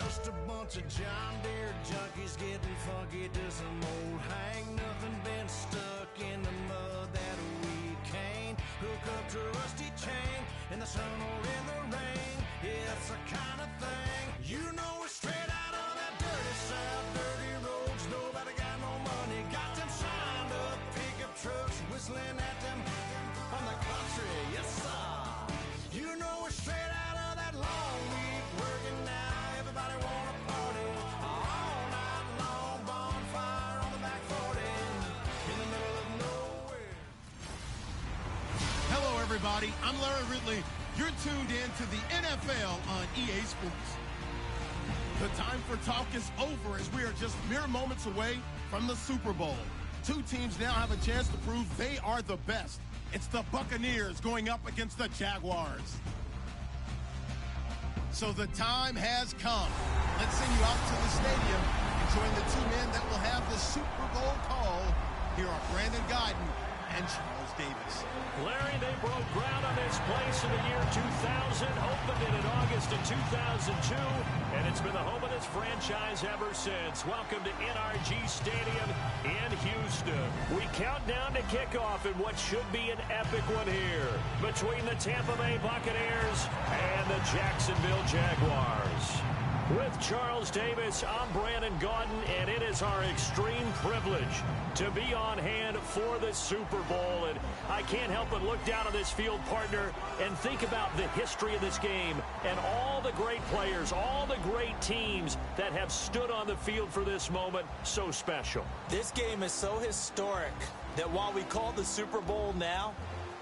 Just a bunch of John Deere junkies getting funky to some old hang. Nothing been stuck in the mud that we can't hook up to a rusty chain in the sun or in the rain. Yeah, it's the kind of thing, you know, we're straight out of that dirty south, dirty roads. Nobody got no money, got them signed up pickup trucks, whistling at them on the country. Yes, sir. You know, we're straight out of that long week working now. Everybody wanna party all night long. Bonfire on the back 40 in the middle of nowhere. Hello, everybody. I'm Larry Ridley. You're tuned in to the NFL on EA Sports. The time for talk is over as we are just mere moments away from the Super Bowl. Two teams now have a chance to prove they are the best. It's the Buccaneers going up against the Jaguars. So the time has come. Let's send you out to the stadium and join the two men that will have the Super Bowl call. Here are Brandon Guyton and Charles Davis. Larry, they broke ground on this place in the year 2000, opened it in August of 2002, and it's been the home of this franchise ever since. Welcome to NRG Stadium in Houston. We count down to kickoff in what should be an epic one here between the Tampa Bay Buccaneers and the Jacksonville Jaguars. With Charles Davis, I'm Brandon Guyton, and it is our extreme privilege to be on hand for the Super Bowl. And I can't help but look down on this field, partner, and think about the history of this game and all the great players, all the great teams that have stood on the field for this moment. So special. This game is so historic that while we call it the Super Bowl now,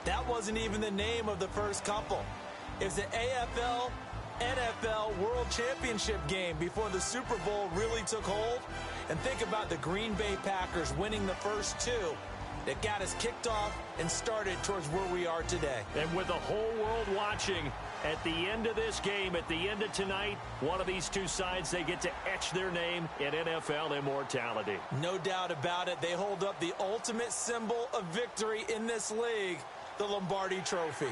that wasn't even the name of the first couple. It's the AFL NFL World Championship game before the Super Bowl really took hold. And think about the Green Bay Packers winning the first two that got us kicked off and started towards where we are today. And with the whole world watching, at the end of this game, at the end of tonight, one of these two sides, they get to etch their name in NFL immortality. No doubt about it. They hold up the ultimate symbol of victory in this league, the Lombardi Trophy.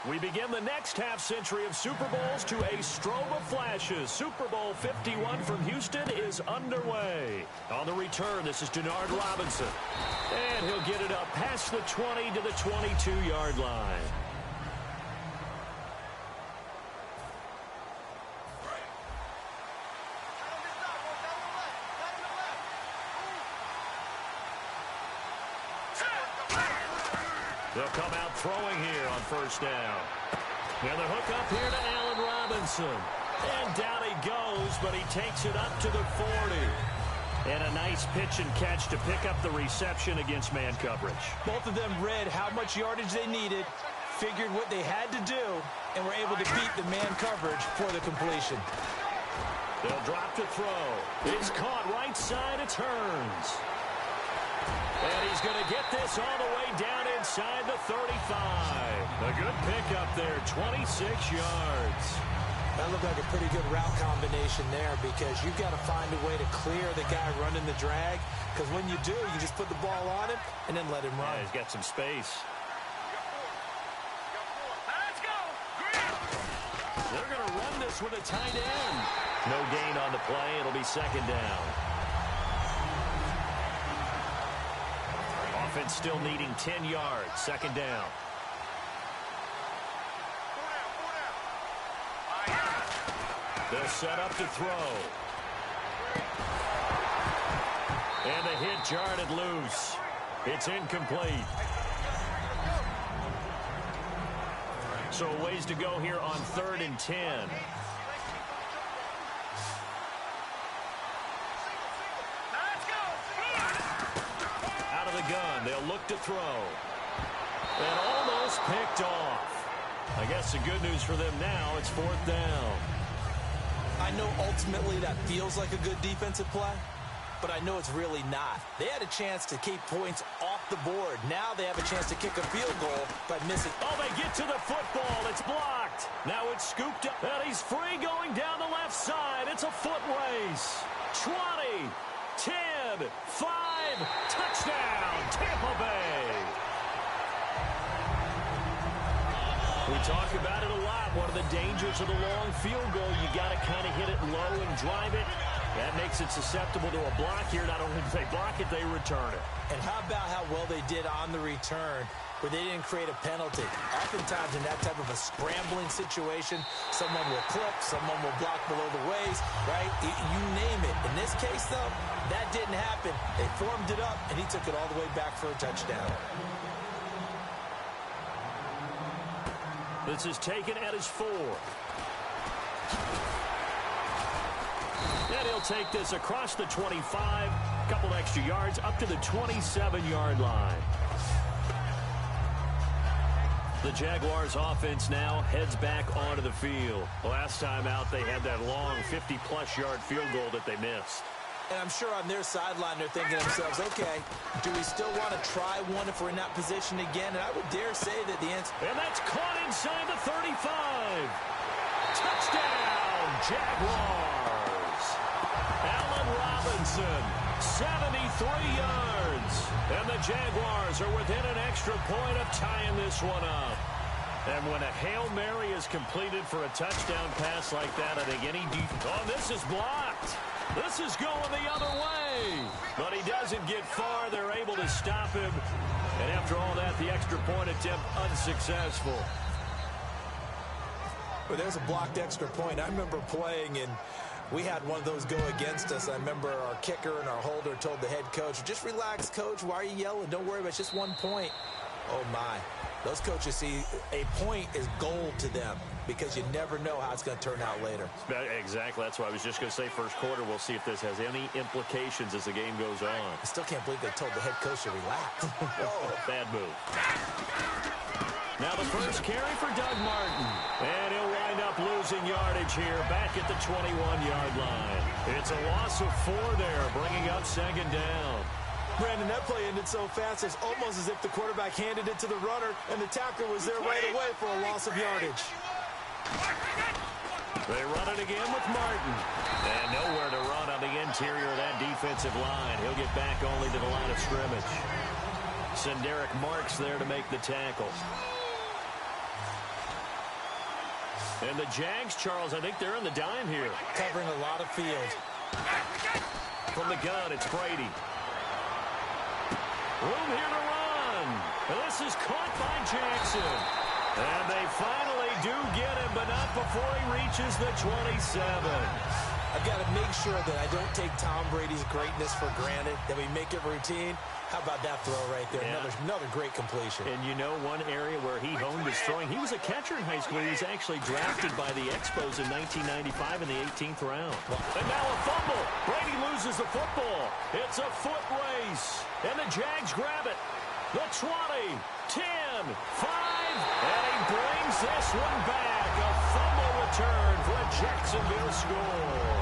We begin the next half-century of Super Bowls to a strobe of flashes. Super Bowl 51 from Houston is underway. On the return, this is Denard Robinson. And he'll get it up past the 20 to the 22-yard line. They'll come out throwing here on first down. And the hook up here to Allen Robinson. And down he goes, but he takes it up to the 40. And a nice pitch and catch to pick up the reception against man coverage. Both of them read how much yardage they needed, figured what they had to do, and were able to beat the man coverage for the completion. They'll drop to throw. It's caught right side. It turns. And he's going to get this all the way down inside the 35. A good pickup there, 26 yards. That looked like a pretty good route combination there because you've got to find a way to clear the guy running the drag, because when you do, you just put the ball on him and then let him run. Yeah, he's got some space. Let's go! They're going to run this with a tight end. No gain on the play. It'll be second down. Offense still needing 10 yards. Second down. They'll set up to throw. And the hit jarred loose. It's incomplete. So a ways to go here on 3rd and 10. Out of the gun, they'll look to throw. And almost picked off. I guess the good news for them now, it's 4th down. I know ultimately that feels like a good defensive play, but I know it's really not. They had a chance to keep points off the board. Now they have a chance to kick a field goal by missing. Oh, they get to the football. It's blocked. Now it's scooped up, and he's free going down the left side. It's a foot race. 20, 10, 5, touchdown, Tampa Bay. We talk about it a lot. One of the dangers of the long field goal, you got to kind of hit it low and drive it. That makes it susceptible to a block here. Not only do they block it, they return it. And how about how well they did on the return where they didn't create a penalty? Oftentimes in that type of a scrambling situation, someone will clip, someone will block below the waist, right? You name it. In this case, though, that didn't happen. They formed it up, and he took it all the way back for a touchdown. This is taken at his 4. And he'll take this across the 25, a couple extra yards, up to the 27-yard line. The Jaguars offense now heads back onto the field. Last time out, they had that long 50-plus yard field goal that they missed. And I'm sure on their sideline they're thinking to themselves, okay, do we still want to try one if we're in that position again? And I would dare say that the answer... And that's caught inside the 35. Touchdown, Jaguars. Allen Robinson, 73 yards. And the Jaguars are within an extra point of tying this one up. And when a Hail Mary is completed for a touchdown pass like that, I think any defense... Oh, this is blocked. This is going the other way. But he doesn't get far. They're able to stop him. And after all that, the extra point attempt unsuccessful. Well, there's a blocked extra point. I remember playing, and we had one of those go against us. I remember our kicker and our holder told the head coach, just relax, coach. Why are you yelling? Don't worry about it. It's just 1 point. Oh, my. Those coaches see a point is gold to them because you never know how it's going to turn out later. Exactly. That's what I was just going to say. First quarter, we'll see if this has any implications as the game goes on. I still can't believe they told the head coach to relax. Oh, bad move. Now the first carry for Doug Martin. And he'll wind up losing yardage here back at the 21-yard line. It's a loss of 4 there, bringing up 2nd down. Brandon, that play ended so fast, it's almost as if the quarterback handed it to the runner, and the tackler was there right away for a loss of yardage. They run it again with Martin. And nowhere to run on the interior of that defensive line. He'll get back only to the line of scrimmage. Senderick Marks there to make the tackle. And the Jags, Charles, I think they're on the dime here. Covering a lot of field. From the gun, it's Brady. Room here to run. And this is caught by Jackson. And they finally do get him, but not before he reaches the 27. I've got to make sure that I don't take Tom Brady's greatness for granted, that we make it routine. How about that throw right there? Yeah. Another great completion. And you know one area where he honed his throwing, he was a catcher in high school. He was actually drafted by the Expos in 1995 in the 18th round. And now a fumble. Brady loses the football. It's a foot race. And the Jags grab it. The 20, 10, 5, and he brings this one back. A fumble return for a Jacksonville score.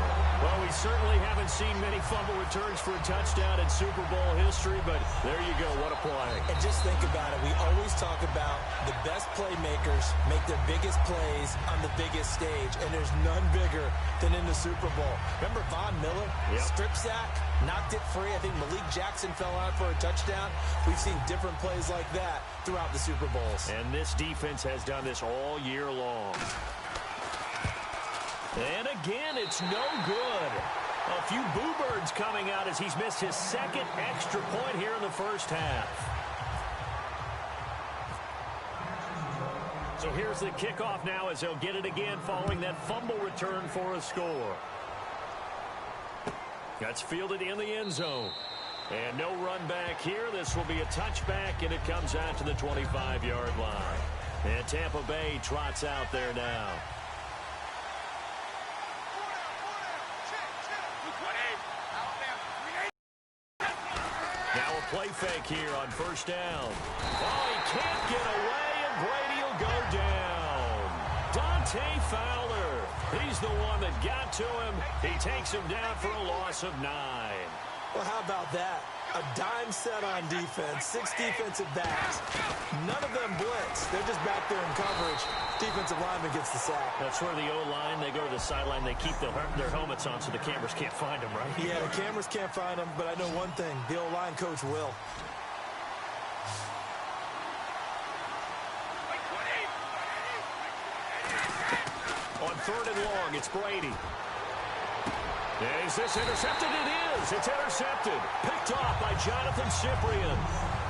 Well, we certainly haven't seen many fumble returns for a touchdown in Super Bowl history, but there you go. What a play. And just think about it. We always talk about the best playmakers make their biggest plays on the biggest stage, and there's none bigger than in the Super Bowl. Remember Von Miller? Yep. Strip sack, knocked it free. I think Malik Jackson fell out for a touchdown. We've seen different plays like that throughout the Super Bowls. And this defense has done this all year long. And again, it's no good. A few boo birds coming out as he's missed his 2nd extra point here in the first half. So here's the kickoff now as they'll get it again following that fumble return for a score. That's fielded in the end zone. And no run back here. This will be a touchback, and it comes out to the 25-yard line. And Tampa Bay trots out there now. Play fake here on first down. Oh, he can't get away, and Brady will go down. Dante Fowler. He's the one that got to him. He takes him down for a loss of 9. Well, how about that? A dime set on defense, 6 defensive backs. None of them blitz. They're just back there in coverage. Defensive lineman gets the sack. That's where the O-line, they go to the sideline, they keep their helmets on so the cameras can't find them, right? Yeah, the cameras can't find them, but I know one thing. The O-line coach will. On 3rd and long, it's Brady. Is this intercepted? It is. It's intercepted. Picked off by Jonathan Cyprien.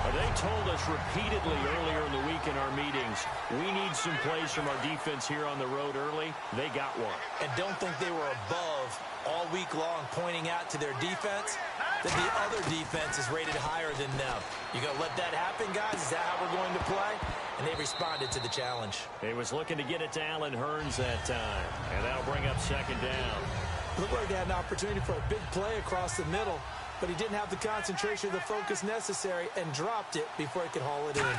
They told us repeatedly earlier in the week in our meetings, we need some plays from our defense here on the road early. They got one. And don't think they were above all week long pointing out to their defense that the other defense is rated higher than them. You going to let that happen, guys? Is that how we're going to play? And they responded to the challenge. He was looking to get it to Allen Hurns that time, and that'll bring up 2nd down. Looked like they had an opportunity for a big play across the middle, but he didn't have the concentration or the focus necessary and dropped it before he could haul it in.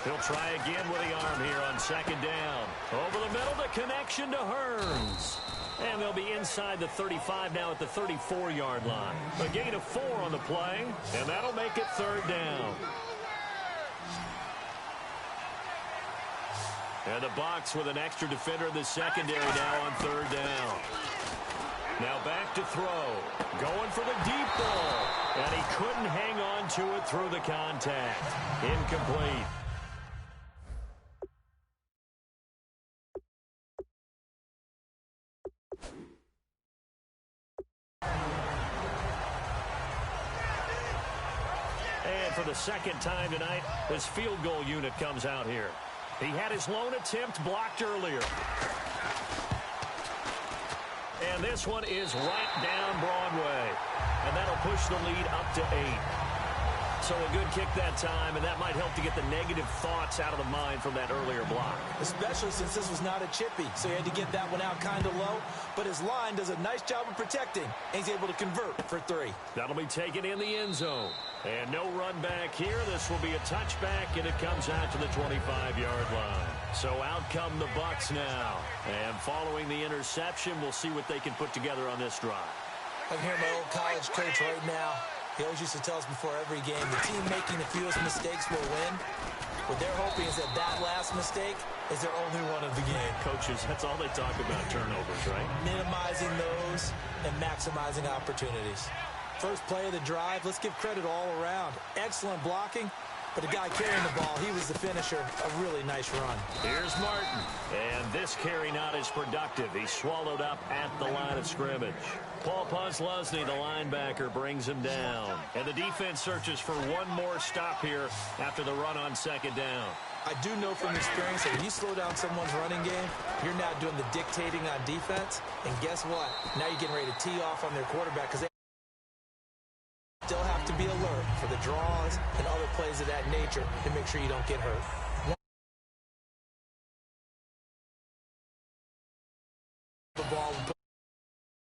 He'll try again with the arm here on 2nd down. Over the middle, the connection to Hurns. And they'll be inside the 35 now at the 34-yard line. A gain of 4 on the play, and that'll make it 3rd down. And the box with an extra defender in the secondary now on 3rd down. Now back to throw. Going for the deep ball. And he couldn't hang on to it through the contact. Incomplete. And for the 2nd time tonight, this field goal unit comes out here. He had his lone attempt blocked earlier. And this one is right down Broadway. And that'll push the lead up to 8. So a good kick that time, and that might help to get the negative thoughts out of the mind from that earlier block. Especially since this was not a chippy, so he had to get that one out kind of low. But his line does a nice job of protecting, and he's able to convert for 3. That'll be taken in the end zone. And no run back here. This will be a touchback, and it comes out to the 25-yard line. So out come the Bucs now. And following the interception, we'll see what they can put together on this drive. I can hear my old college coach right now. He always used to tell us before every game, the team making the fewest mistakes will win. What they're hoping is that that last mistake is their only one of the game. Coaches, that's all they talk about, turnovers, right? Minimizing those and maximizing opportunities. First play of the drive, let's give credit all around. Excellent blocking, but the guy carrying the ball, he was the finisher. A really nice run. Here's Martin, and this carry not as productive. He's swallowed up at the line of scrimmage. Paul Posluszny, the linebacker, brings him down. And the defense searches for one more stop here after the run on 2nd down. I do know from experience that when you slow down someone's running game, you're now doing the dictating on defense. And guess what? Now you're getting ready to tee off on their quarterback because they still have to be alert for the draws and other plays of that nature to make sure you don't get hurt. The ball